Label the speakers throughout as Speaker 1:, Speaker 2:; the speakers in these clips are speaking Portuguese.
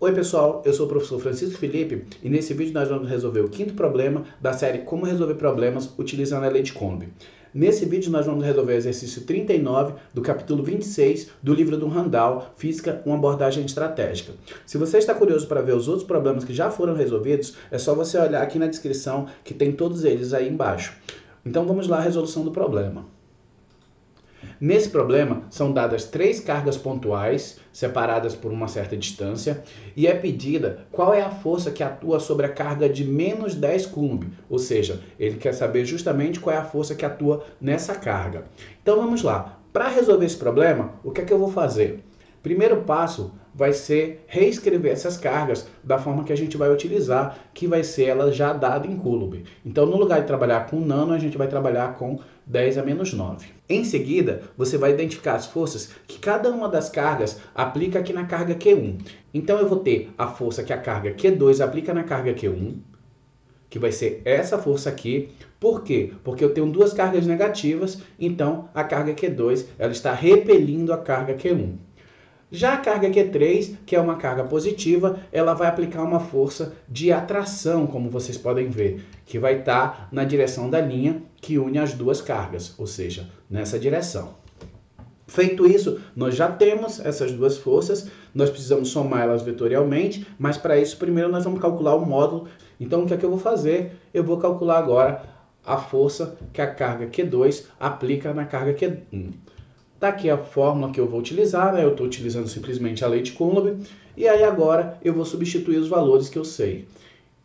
Speaker 1: Oi pessoal, eu sou o professor Francisco Felipe e nesse vídeo nós vamos resolver o quinto problema da série Como Resolver Problemas utilizando a Lei de Coulomb. Nesse vídeo nós vamos resolver o exercício 39 do capítulo 26 do livro do Randall, Física, uma abordagem estratégica. Se você está curioso para ver os outros problemas que já foram resolvidos, é só você olhar aqui na descrição que tem todos eles aí embaixo. Então vamos lá à resolução do problema. Nesse problema, são dadas 3 cargas pontuais, separadas por uma certa distância, e é pedida qual é a força que atua sobre a carga de menos 10 Coulomb, ou seja, ele quer saber justamente qual é a força que atua nessa carga. Então vamos lá, para resolver esse problema, o que é que eu vou fazer? Primeiro passo vai ser reescrever essas cargas da forma que a gente vai utilizar, que vai ser ela já dada em Coulomb. Então, no lugar de trabalhar com nano, a gente vai trabalhar com 10 a menos 9. Em seguida, você vai identificar as forças que cada uma das cargas aplica aqui na carga Q1. Então, eu vou ter a força que a carga Q2 aplica na carga Q1, que vai ser essa força aqui. Por quê? Porque eu tenho duas cargas negativas, então a carga Q2 ela está repelindo a carga Q1. Já a carga Q3, que é uma carga positiva, ela vai aplicar uma força de atração, como vocês podem ver, que vai estar na direção da linha que une as duas cargas, ou seja, nessa direção. Feito isso, nós já temos essas duas forças, nós precisamos somar elas vetorialmente, mas para isso primeiro nós vamos calcular o módulo. Então o que é que eu vou fazer? Eu vou calcular agora a força que a carga Q2 aplica na carga Q1. Daqui a fórmula que eu vou utilizar, né? Eu estou utilizando simplesmente a lei de Coulomb, e aí agora eu vou substituir os valores que eu sei.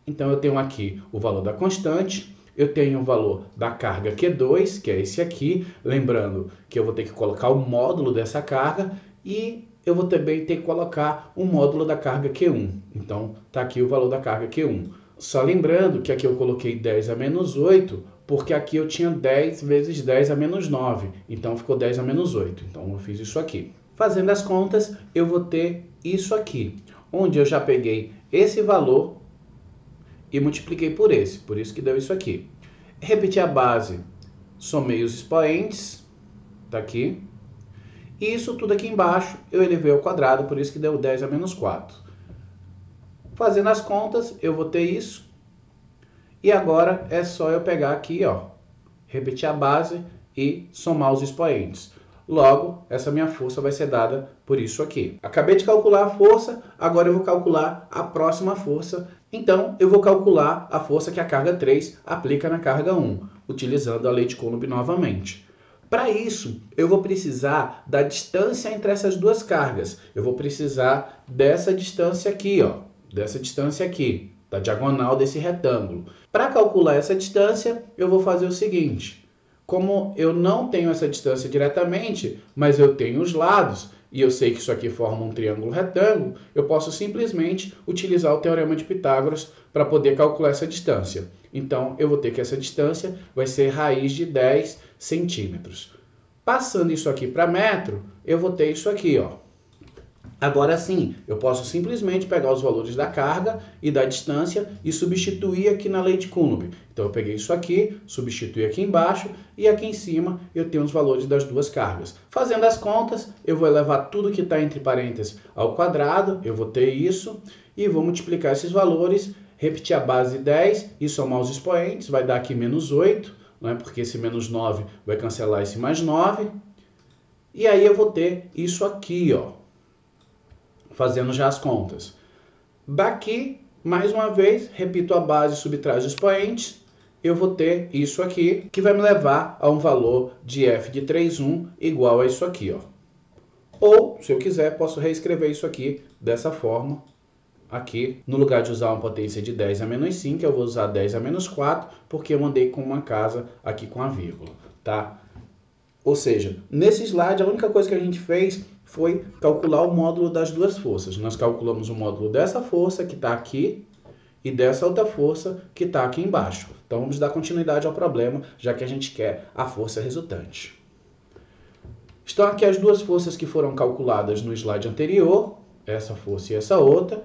Speaker 1: Então eu tenho aqui o valor da constante, eu tenho o valor da carga Q2, que é esse aqui, lembrando que eu vou ter que colocar o módulo dessa carga, e eu vou também ter que colocar o módulo da carga Q1. Então está aqui o valor da carga Q1. Só lembrando que aqui eu coloquei 10 a menos 8, porque aqui eu tinha 10 vezes 10 a menos 9, então ficou 10 a menos 8. Então eu fiz isso aqui. Fazendo as contas, eu vou ter isso aqui, onde eu já peguei esse valor e multipliquei por esse, por isso que deu isso aqui. Repeti a base, somei os expoentes, tá aqui, e isso tudo aqui embaixo eu elevei ao quadrado, por isso que deu 10 a menos 4. Fazendo as contas, eu vou ter isso. E agora é só eu pegar aqui, ó, repetir a base e somar os expoentes. Logo, essa minha força vai ser dada por isso aqui. Acabei de calcular a força, agora eu vou calcular a próxima força. Então, eu vou calcular a força que a carga 3 aplica na carga 1, utilizando a lei de Coulomb novamente. Para isso, eu vou precisar da distância entre essas duas cargas. Eu vou precisar dessa distância aqui, ó, dessa distância aqui, da diagonal desse retângulo. Para calcular essa distância, eu vou fazer o seguinte. Como eu não tenho essa distância diretamente, mas eu tenho os lados, e eu sei que isso aqui forma um triângulo retângulo, eu posso simplesmente utilizar o Teorema de Pitágoras para poder calcular essa distância. Então, eu vou ter que essa distância vai ser raiz de 10 centímetros. Passando isso aqui para metro, eu vou ter isso aqui, ó. Agora sim, eu posso simplesmente pegar os valores da carga e da distância e substituir aqui na lei de Coulomb. Então eu peguei isso aqui, substituí aqui embaixo e aqui em cima eu tenho os valores das duas cargas. Fazendo as contas, eu vou elevar tudo que está entre parênteses ao quadrado, eu vou ter isso e vou multiplicar esses valores, repetir a base 10 e somar os expoentes, vai dar aqui menos 8, não é? Porque esse menos 9 vai cancelar esse mais 9. E aí eu vou ter isso aqui, ó. Fazendo já as contas. Daqui, mais uma vez, repito a base e subtraio os expoentes, eu vou ter isso aqui, que vai me levar a um valor de f de 3,1 igual a isso aqui, ó. Ou, se eu quiser, posso reescrever isso aqui dessa forma. Aqui, no lugar de usar uma potência de 10 a menos 5, eu vou usar 10 a menos 4, porque eu andei com uma casa aqui com a vírgula, tá? Ou seja, nesse slide, a única coisa que a gente fez foi calcular o módulo das duas forças. Nós calculamos o módulo dessa força que está aqui e dessa outra força que está aqui embaixo. Então, vamos dar continuidade ao problema, já que a gente quer a força resultante. Estão aqui as duas forças que foram calculadas no slide anterior, essa força e essa outra.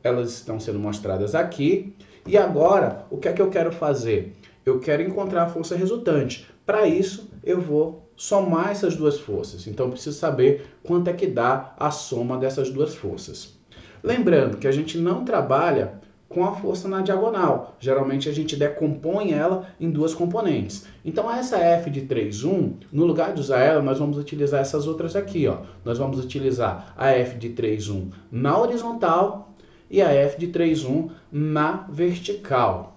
Speaker 1: Elas estão sendo mostradas aqui. E agora, o que é que eu quero fazer? Eu quero encontrar a força resultante. Para isso, eu vou somar essas duas forças. Então, eu preciso saber quanto é que dá a soma dessas duas forças. Lembrando que a gente não trabalha com a força na diagonal. Geralmente a gente decompõe ela em duas componentes. Então essa F de 3,1, no lugar de usar ela, nós vamos utilizar essas outras aqui, ó. Nós vamos utilizar a F de 3,1 na horizontal e a F de 3,1 na vertical.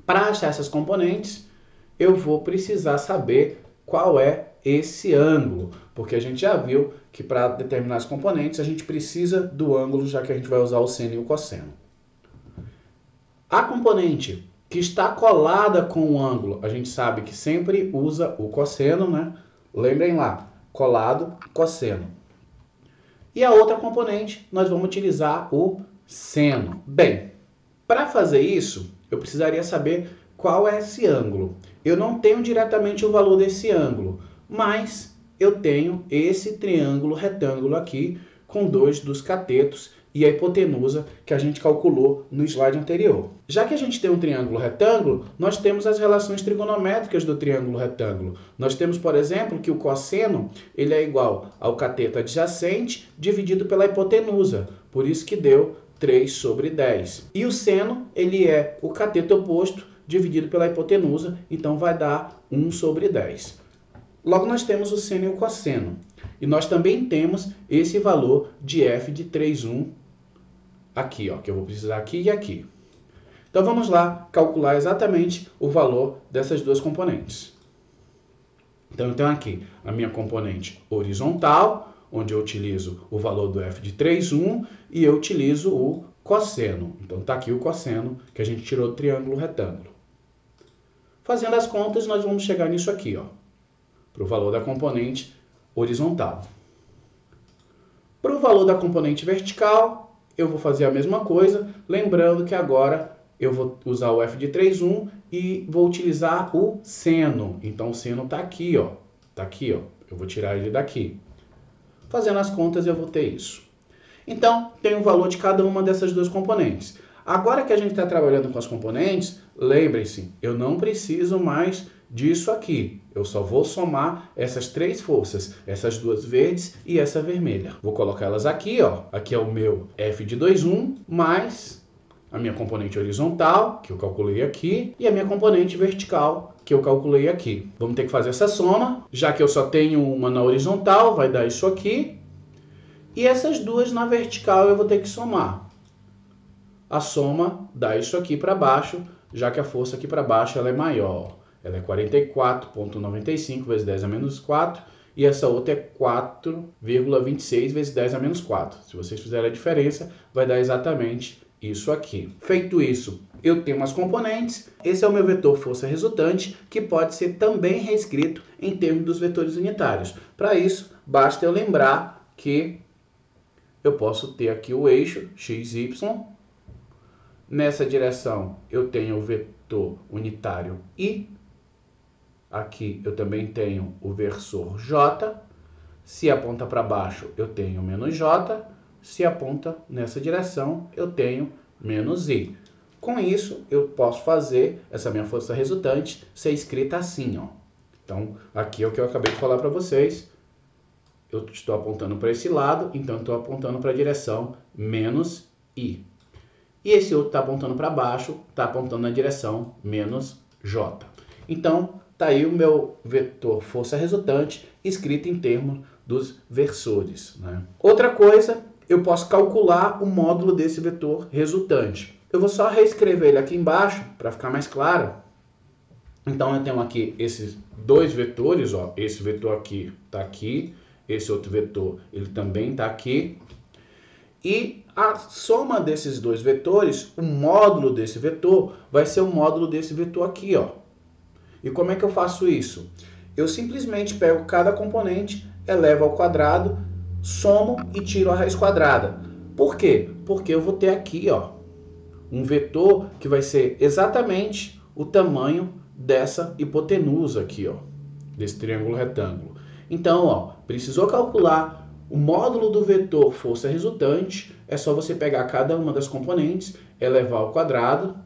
Speaker 1: Para achar essas componentes, eu vou precisar saber qual é esse ângulo, porque a gente já viu que para determinar as componentes a gente precisa do ângulo, já que a gente vai usar o seno e o cosseno. A componente que está colada com o ângulo, a gente sabe que sempre usa o cosseno, né? Lembrem lá, colado, cosseno. E a outra componente, nós vamos utilizar o seno. Bem, para fazer isso, eu precisaria saber qual é esse ângulo. Eu não tenho diretamente o valor desse ângulo, mas eu tenho esse triângulo retângulo aqui, com dois dos catetos e a hipotenusa que a gente calculou no slide anterior. Já que a gente tem um triângulo retângulo, nós temos as relações trigonométricas do triângulo retângulo. Nós temos, por exemplo, que o cosseno ele é igual ao cateto adjacente dividido pela hipotenusa. Por isso que deu 3 sobre 10. E o seno ele é o cateto oposto dividido pela hipotenusa, então vai dar 1 sobre 10. Logo nós temos o seno e o cosseno. E nós também temos esse valor de F de 3,1 aqui, ó, que eu vou precisar aqui e aqui. Então vamos lá calcular exatamente o valor dessas duas componentes. Então eu tenho aqui a minha componente horizontal, onde eu utilizo o valor do F de 3,1 e eu utilizo o cosseno. Então está aqui o cosseno que a gente tirou do triângulo retângulo. Fazendo as contas, nós vamos chegar nisso aqui, ó, para o valor da componente horizontal. Para o valor da componente vertical, eu vou fazer a mesma coisa, lembrando que agora eu vou usar o F de 3,1 e vou utilizar o seno. Então o seno está aqui, ó. Está aqui, ó. Eu vou tirar ele daqui. Fazendo as contas, eu vou ter isso. Então, tem o valor de cada uma dessas duas componentes. Agora que a gente está trabalhando com as componentes, lembrem-se, eu não preciso mais disso aqui. Eu só vou somar essas três forças, essas duas verdes e essa vermelha. Vou colocar elas aqui, ó. Aqui é o meu F de 2,1 mais a minha componente horizontal, que eu calculei aqui, e a minha componente vertical, que eu calculei aqui. Vamos ter que fazer essa soma, já que eu só tenho uma na horizontal, vai dar isso aqui. E essas duas na vertical eu vou ter que somar. A soma dá isso aqui para baixo, já que a força aqui para baixo ela é maior. Ela é 44,95 vezes 10 a menos 4, e essa outra é 4,26 vezes 10 a menos 4. Se vocês fizerem a diferença, vai dar exatamente isso aqui. Feito isso, eu tenho as componentes. Esse é o meu vetor força resultante, que pode ser também reescrito em termos dos vetores unitários. Para isso, basta eu lembrar que eu posso ter aqui o eixo x, y. Nessa direção, eu tenho o vetor unitário I. Aqui eu também tenho o versor J. Se aponta para baixo, eu tenho menos J. Se aponta nessa direção, eu tenho menos I. Com isso, eu posso fazer essa minha força resultante ser escrita assim, ó. Então, aqui é o que eu acabei de falar para vocês. Eu estou apontando para esse lado, então estou apontando para a direção menos I. E esse outro está apontando para baixo, está apontando na direção menos J. Então, está aí o meu vetor força resultante escrito em termos dos versores, né? Outra coisa, eu posso calcular o módulo desse vetor resultante. Eu vou só reescrever ele aqui embaixo para ficar mais claro. Então, eu tenho aqui esses dois vetores, ó. Esse vetor aqui está aqui, esse outro vetor ele também está aqui. E a soma desses dois vetores, o módulo desse vetor, vai ser o módulo desse vetor aqui, ó. E como é que eu faço isso? Eu simplesmente pego cada componente, elevo ao quadrado, somo e tiro a raiz quadrada. Por quê? Porque eu vou ter aqui, ó, um vetor que vai ser exatamente o tamanho dessa hipotenusa aqui, ó, desse triângulo retângulo. Então, ó, precisou calcular o módulo do vetor força resultante, é só você pegar cada uma das componentes, elevar ao quadrado,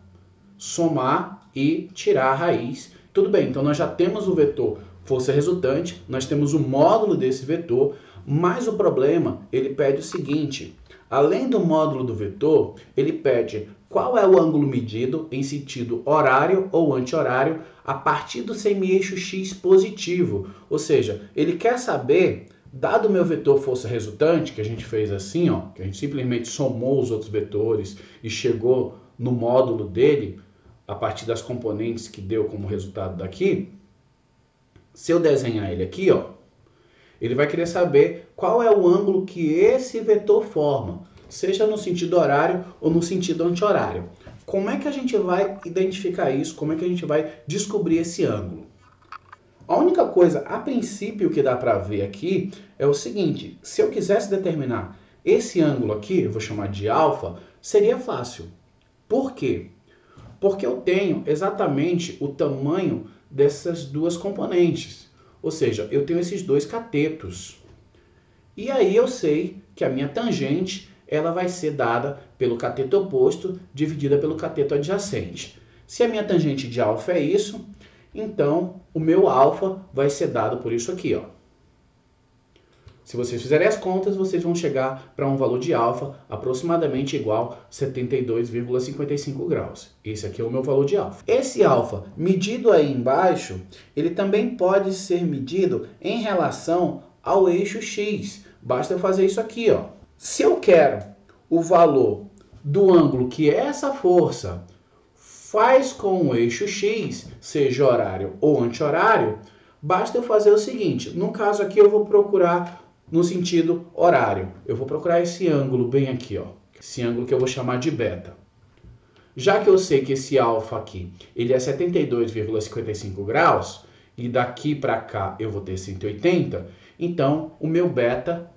Speaker 1: somar e tirar a raiz. Tudo bem, então nós já temos o vetor força resultante, nós temos o módulo desse vetor, mas o problema, ele pede o seguinte: Além do módulo do vetor, ele pede qual é o ângulo medido em sentido horário ou anti-horário a partir do semi-eixo x positivo. Ou seja, ele quer saber, dado o meu vetor força resultante, que a gente fez assim, ó, que a gente simplesmente somou os outros vetores e chegou no módulo dele, a partir das componentes que deu como resultado daqui, se eu desenhar ele aqui, ó, ele vai querer saber qual é o ângulo que esse vetor forma, seja no sentido horário ou no sentido anti-horário. Como é que a gente vai identificar isso? Como é que a gente vai descobrir esse ângulo? A única coisa, a princípio, que dá para ver aqui é o seguinte: se eu quisesse determinar esse ângulo aqui, eu vou chamar de alfa, seria fácil. Por quê? Porque eu tenho exatamente o tamanho dessas duas componentes. Ou seja, eu tenho esses dois catetos. E aí eu sei que a minha tangente ela vai ser dada pelo cateto oposto dividida pelo cateto adjacente. Se a minha tangente de alfa é isso, então o meu alfa vai ser dado por isso aqui, ó. Se vocês fizerem as contas, vocês vão chegar para um valor de alfa aproximadamente igual a 72,55 graus. Esse aqui é o meu valor de alfa. Esse alfa, medido aí embaixo, ele também pode ser medido em relação ao eixo x. Basta eu fazer isso aqui, ó. Se eu quero o valor do ângulo que essa força faz com o eixo x, seja horário ou anti-horário, basta eu fazer o seguinte. No caso aqui eu vou procurar no sentido horário. Eu vou procurar esse ângulo bem aqui, ó. Esse ângulo que eu vou chamar de beta. Já que eu sei que esse alfa aqui, ele é 72,55 graus, e daqui para cá eu vou ter 180, então o meu beta,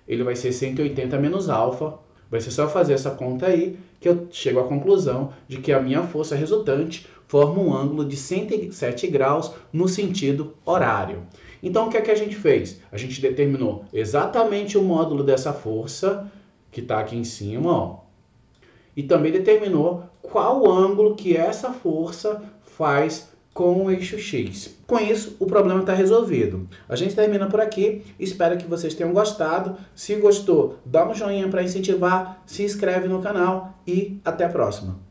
Speaker 1: ele vai ser 180 menos alfa. Vai ser só fazer essa conta aí que eu chego à conclusão de que a minha força resultante forma um ângulo de 107 graus no sentido horário. Então, o que é que a gente fez? A gente determinou exatamente o módulo dessa força, que está aqui em cima, ó, e também determinou qual ângulo que essa força faz com o eixo x. Com isso, o problema está resolvido. A gente termina por aqui. Espero que vocês tenham gostado. Se gostou, dá um joinha para incentivar, se inscreve no canal e até a próxima.